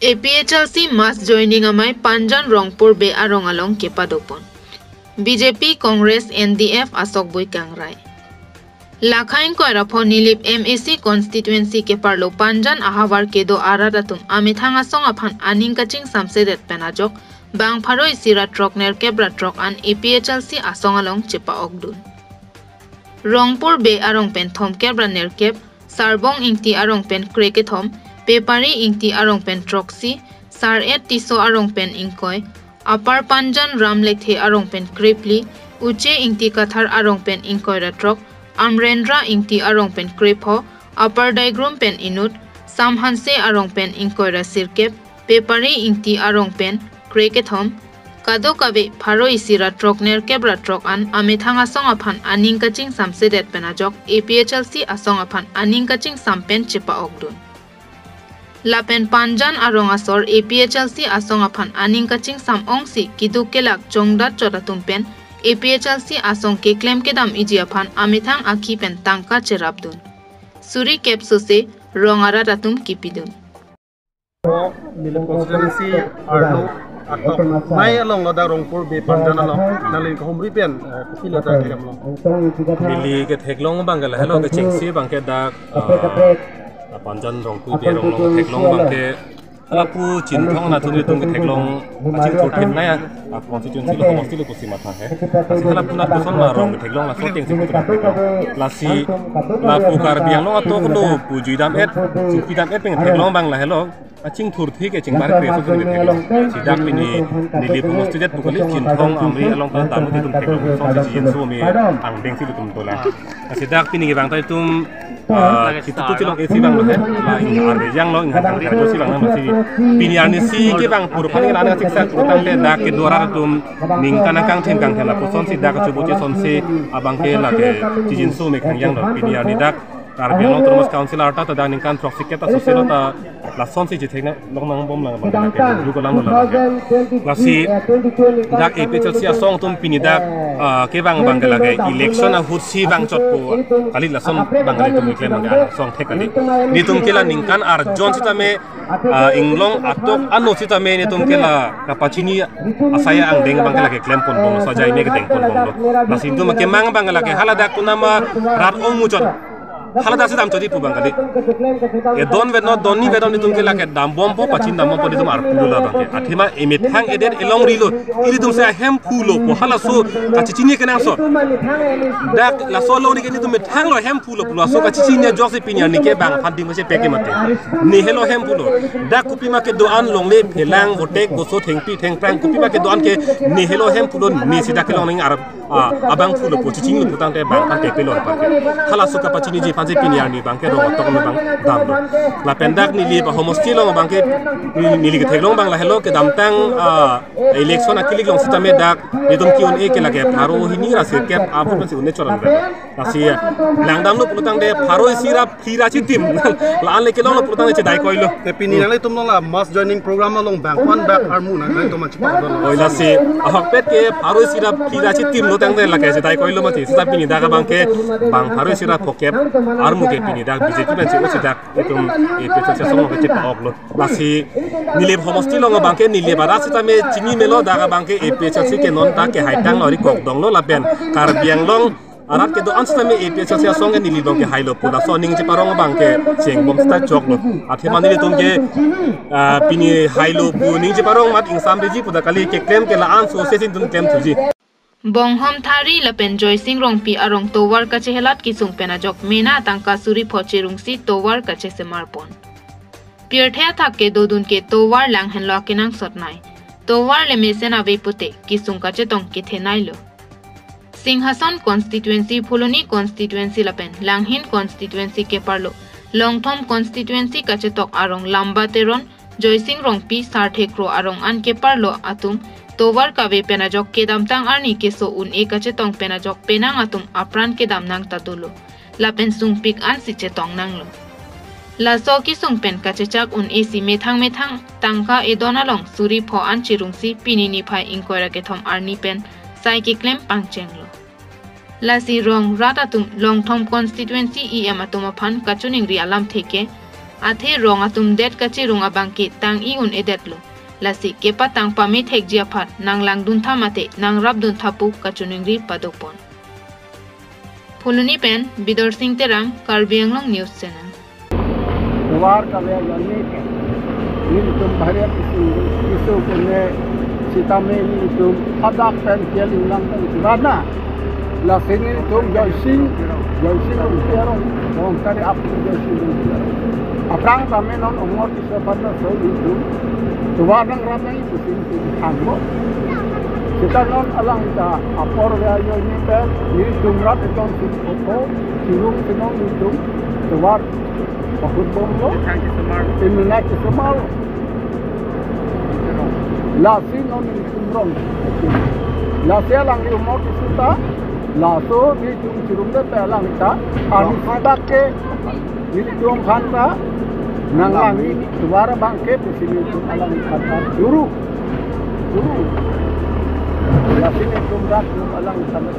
APHLC mass joining amai Panjan Rongpur be arong along kepadopon. BJP Congress NDF asok bui kangrai. Lakhain ko arapon nilip MAC constituency ke parlo Panjan ahawar kedo aradatum amithang asong aphan aning kaching samsedet penajok bang pharoi sira trokner kebra trok an APHLC asong along chepa ogdun. Rongpur be arong pen thom kebra nerkep sarbong ingti arong pen krekethom Pepari ingti arong pen troksi, sar et tiso arong pen ingkoy, apar Panjan ramlekhe arong pen kripli, uche ingti kathar arong pen ingkoy ratrok, amrendra ingti arong pen kripho, apar daigrum pen inut, samhanse arong pen ingkoy rasirkep, pepari ingti arong pen krekethom, kado kabe pharo isira trokner kebra trok an amethang asong aphan aning kaching samsedet penajok APHLC asong aphan aning kaching sampen chepa ogdun. Lapen Panjan arong asor APHLC asong aphan aning kaching samong si kiduk kelak chongdat choratum pen APHLC asong ke claim kedam iji aphan amithang akhi pen tangka cherabdun. Suri kepsose rongara ratum kipidun. Constituency arlo atok mai along loda Rongpur be Panjan along nalin ko humri pen kupila ta kiram long mili ke theklong bangal hello ke chingsi bangke dak Panjan Rongpur be Ronglong theklong bangke alapu chinthong na thuni tung ke theklong aching thothen na ya constituency lo homosti lo kusi matha hai alapu na kuson ma rong theklong la soting si putra lasi la pukar biang lo atok no pujuidam et supidam et peng theklong bang la hello aching thur thi ke chingbar kre so thuni theklong sidak pini nili homosti jet pukali chinthong amri along ka tamu ti tum theklong so si jin so mi ang deng si tum tola sidak pini bang tai tum kita tu cilok isi bang loh, lain arbe yang loh, ingat arbe si bang nama si piniani si ke bang puru paling rana siksa kurang te dak ke dua ratus ningkana kang ten kang hela puson si dak coba son si abang ke lah ke cijin su mekang yang loh piniani dak arbe yang loh terus council arta tada ningkan proxy kita sosial ta lason si jitheng long nang bom lang bang ke dulu ko lang lah lasi dak APHLC asong tum pini dak ke bang bang lage election a hutsi bang chot ko kali lason bang kali tum claim bang song thekali ni tum kela ningkan ar jon sitame inglong atok ano sitame ni tum kela kapachini asaya ang deng bang lage claim pon bom sajai ne ke deng pon bom lo lasi tum ke mang bang lage halada kunama rat ong muchot halada sidam chodi pu bang kali e don ve no doni ve don ni tum kela ke dam bom po pachin dam bom po tum ar pulula bang ke athima emithang eder elong rilo iri tum sa hem phulo po hala so kachichini kenang so dak la so lo ni ke ni tum mithang lo hem phulo pulwa so kachichini jose pinya ni ke bang funding se peke mate ni helo hem phulo dak kupi ma ke do an long le phelang botek bo so thengpi theng prang kupi ma ke do an ke ni helo hem phulo ni sida ke long ning ar abang phulo po chichini lu putang te bang pa ke pelor pa ke hala so kapachini ji panji pinya ni bang ke ro tok ni bang dam la pendak ni li ba homosti long bang ke ni li ke theklong bang la helo ke dam tang election akili long sitame dak ni tum ki un e ke lage pharo hini ra se kep apu se une choran ba asia langdam lu putang de pharo sira phira chi tim la an le ke long lu putang che dai koilo te pini nang le tum long la mass joining program long bank one back armu nang le tum chi pa don oila se ahok pet ke pharo sira phira chi tim lo tang de la ke se dai koilo ma chi sa pini da ga bang ke bang pharo sira phokep armu ke pini da BJP ban se se dak tum e pe se song ke che pa ok lo lasi nile homosti long bang ke nile bara sitame chini melo da ga bang ke APHLC ke non ta ke haitang lori kok dong lo la ben kar biang long arat ke do ansame APHLC song ke nili long ke hailo pula so ning je parong bang ke cheng bom sta chok lo athema nile tum ke pini hailo pu ning je parong mat insam reji puda kali ke claim ke la an so se sin tum claim thuji Bonghom thari lapen joy sing rong pi arong towar kache helat kisung penajok mena tangka suri phoche rungsi towar kache se marpon pirthya thakke dodun ke towar lang hen lo kenang sotnai towar le mesen ave pute kisung kache tong ke thenai lo Singhason constituency phuloni constituency lapen langhin constituency ke parlo longthom constituency kache tok arong lamba teron joy sing rong pi sarthekro arong an ke parlo atum towar kabe penajok kedam tang arni keso un ekache tong penajok penang atum apran kedam nang tatulo lapen sung pik an si chetong nang lo la so ki sung pen kache chak un esi methang tangka edona long suri pho an chirungsi pinini phai ingkoira ke thom arni pen sai ki claim pangcheng lo la si rong rata tum long thom constituency em atum aphan kachuning ri alam theke athe rong atum det kachi rong abangki tang I un edet lo lasi kepa tang pami thek jia phat nang lang dun thamate nang rap dun thapu kachuningri padopon Phuluni pen Bidor Singh Terang Karbi Anglong News Channel War ka le yani ke ni tum bhare isu kene sitame ni tum adak pen keling lang rana la sini tum joising pero on kare ap joising aprang tame non umor ki sapada so itu tuwa nang rana itu sing thangbo kita non alang ta apor ga yo ni pe ni tum rat ton sing ko chirung tinong ni tum tuwa Pakut bombo, iminat semal, lasi non sumrong, lasi alang di umur kita, laso di cirum de pelang kita, anis bake, di cium khanta, nanglang ini suara bangke pesini cium alang khanta, juru, lasi ni cium rak cium alang khanta.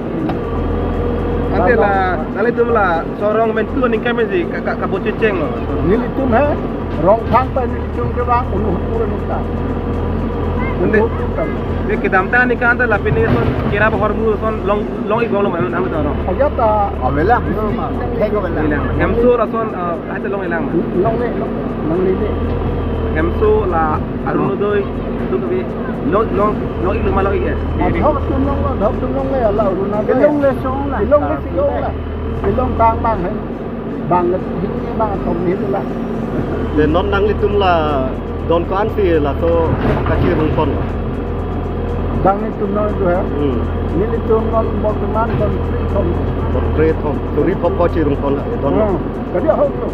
Ante lah, kali tu lah sorong mentu ni kami sih kabut ceceng loh. Nili tu meh, rong thang pa nili tu ke bang, unu pura nukta. Ante, ni kita amta ni kan ante lah pini son kira bahar mu son long igong lo mana amta orang. Ayata, awela, theng awela. Hemsu rason, ada long ilang. Long ni. Hemsu lah arun doi, tu tapi long ilang malah iya. Dhok tum long le Allah runa. Long le song la. Long tang bang hai. Bang hing ni bang tom ni la. De non nang litum la don ko an fi la to kachi rung pon. Bang ni tum no do hai. Ni li tum non bok man don tom. Don tre thom. Tori pop ko chi rung pon la don. Kadia ho to.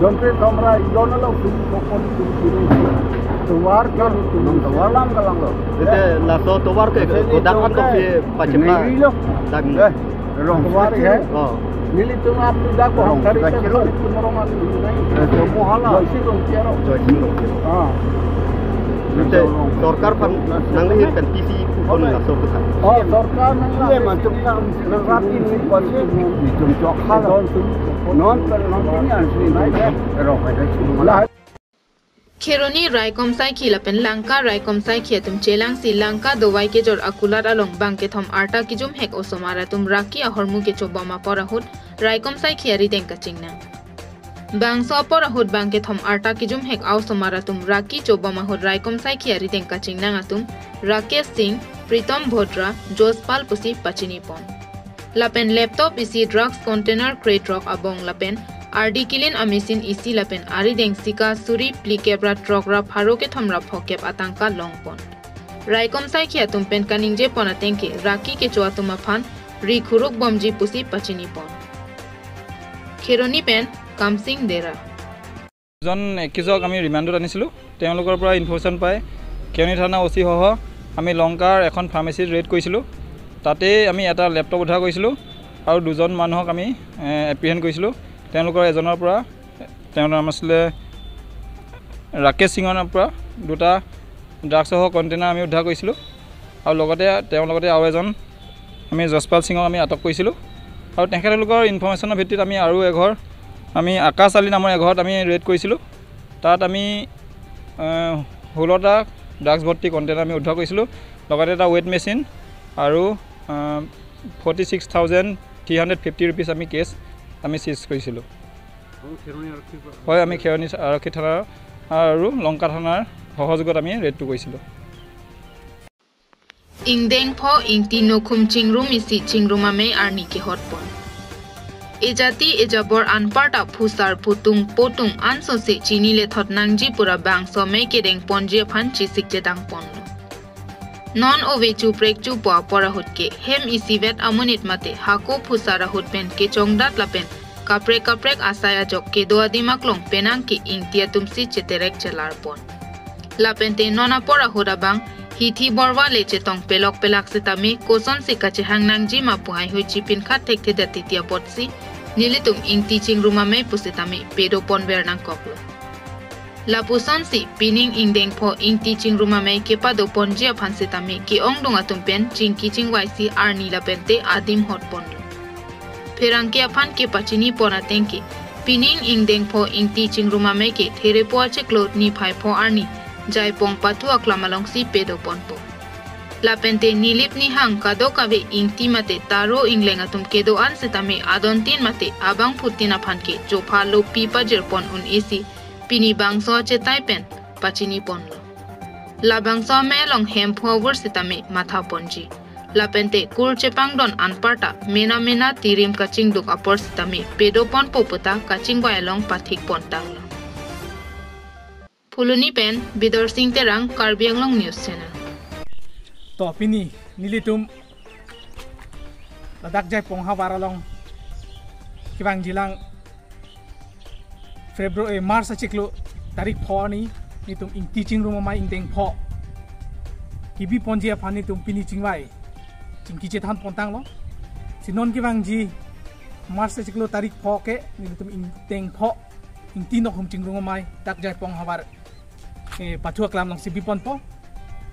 Don tre tom rai don lo tum pon tum rung. Tuwar kan tuwar lang kalang lo. Ite la so tuwar ke ko dakan ko fi pachma. Dag rong tuwar hai. Oh. Nili tu ngap tu dak ko kari te tu morongan tu nai. To mohala. Joisi rong kiaro. Ah. Ite sorkar pan nang ni pen PC pun la so ka. Oh, sorkar nang le macam nang rapi ni kon se ni tum chok hala. Non ni an sini nai rong hai. Kheroni Raikom Sai Khila pen Lanka Raikom Sai Khia tum chelang si Lanka dowai ke jor akulat along bang ke thom arta ki jum hek osomara tum raki a hormu ke chobama porahut Raikom Sai Khia ri teng kachingna bang so porahut bang ke thom arta ki jum hek osomara tum raki chobama hut Raikom Sai Khia ri teng kachingna ngatum Rakesh Singh Pritam Bhodra Jospal pusi pachini pon lapen laptop isi drugs container crate rock abong lapen RD Kilin Amisin isi lapen Ari Deng Sika Suri Plikebra Trokra Pharoke Thomra Phokep Atangka Longpon Raikom Sai Khia tumpen kaningje pona tengke Raki ke choa tumaphan Ri Khuruk Bomji pusi pachini pon Kheroni pen Kamsing Dera জন একজক আমি ৰিমাণ্ডত আনিছিলোঁ তেওঁলোকৰ পৰা information পাই কেউনি থানা OC সহ আমি লংকাৰ এখন ফাৰ্মেচিত red কৰিছিলোঁ তাতে আমি এটা ল্যাপটপ উদ্ধাৰ কৰিছিলোঁ আৰু দুজন মানুহক আমি এপ্ৰিহেণ্ড কৰিছিলোঁ তেওঁলোকৰ এজনৰ পৰা তেওঁৰ নাম আছিল ৰাকেশ সিঙৰ পৰা দুটা ড্ৰাগছ সহ কণ্টেইনাৰ আমি উদ্ধাৰ কৰিছিলোঁ আৰু লগতে আৰু এজন আমি জসপাল সিঙক আমি আটক কৰিছিলোঁ আৰু তেখেতলোকৰ ইনফৰমেশ্যনৰ ভিত্তিত আমি আৰু এঘৰ আমি আকাশ আলী নামৰ এঘৰত আমি ৰেড কৰিছিলোঁ তাত আমি 16টা ড্ৰাগছ ভৰ্তি কণ্টেইনাৰ আমি উদ্ধাৰ কৰিছিলোঁ লগতে এটা ৱেট মেচিন আৰু 46,350 रुपीस আমি কেছ আমি সিজ কৰিছিলোঁ হয় আমি খেৰনি আৰক্ষী থানাৰ আৰু লংকা থানাৰ সহযোগত আমি ৰেডটো কৰিছিলোঁ Ingdeng pho ingti nokhum chingrum isi chingrumame arni ke hotpon Ejati ejabor anparta phusar putung potung anso se chini le thot nangji pura bang so me ke deng ponje phan chi sikje dang pon Non ove chu prek chu pa pora hotke hem isi vet amonit mate hako phusara hotpen ke chongdat lapen kaprek asaya jok ke doadi maklong penang ke ingtia tumsi cheterek chelar pon lapente nona pora hoda bang hithi borwa leche tong pelok pelak se tami koson se kache hangnangji ma puhai hoi chipin khat thekte datitia potsi nilitum ingti chingruma me pusitami pedo pon bernang koklo La puson si pining ingdeng pho ingti chingruma me kepa do ponjia phansitami ki ongdunga tumpen chingki chingwai si arni la pente adim hot pon Ferangke aphan ke pachini pona tengki pining ingdeng pho ing teaching room ame ke there po che klot ni phai pho arni jai pong patu aklamalong si pedo ponpo lapente nilip ni hang kado kabe ing ti mate taro inglenga tum kedo an setame adon tin mate abang putina phanke jopa lo pi pajer pon un isi pini bangso che taipen pachini ponlo labangso melong hem forward setame matha ponji lapente kur chepangdon anparta mena tirim kaching duk apor setame pedo pon popota kaching bailong pathik pon tanglo Fuluni pen Bidor Singh Terang Karbi Anglong News Channel to pini nilitum ladak jai pong hawaralong kibang jilang February Mars achiklo tarik pho ni nitum ing teaching room mai ing teng pho kibi ponjia phani tum pini chingwai chingki che than pontang lo sinon kibang ji Mars achiklo tarik pho ke nitum ing teng pho ing tinok hum ching room mai tak jai pong hawar pathua klam long sibi pon po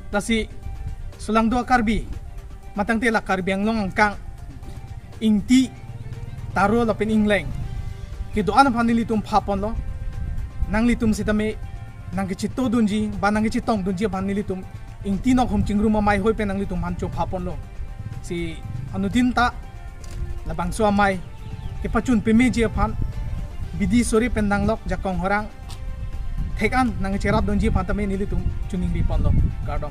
lasi sulang dua karbi matang tela karbi ang long angkang ingti taro lapin ingleng ki doan phanili tum phapon lo nang litum sitame nang ki chito dunji ba nang ki chitong dunji phanili tum ingti nok hum chingru mai hoi pe nang litum han cho phapon lo si anudin ta labang so mai ke pachun pe me je phan bidi sori pendang lok jakong horang Thekan nang cherat donji phatame nilitum chuning bi pon lo kardom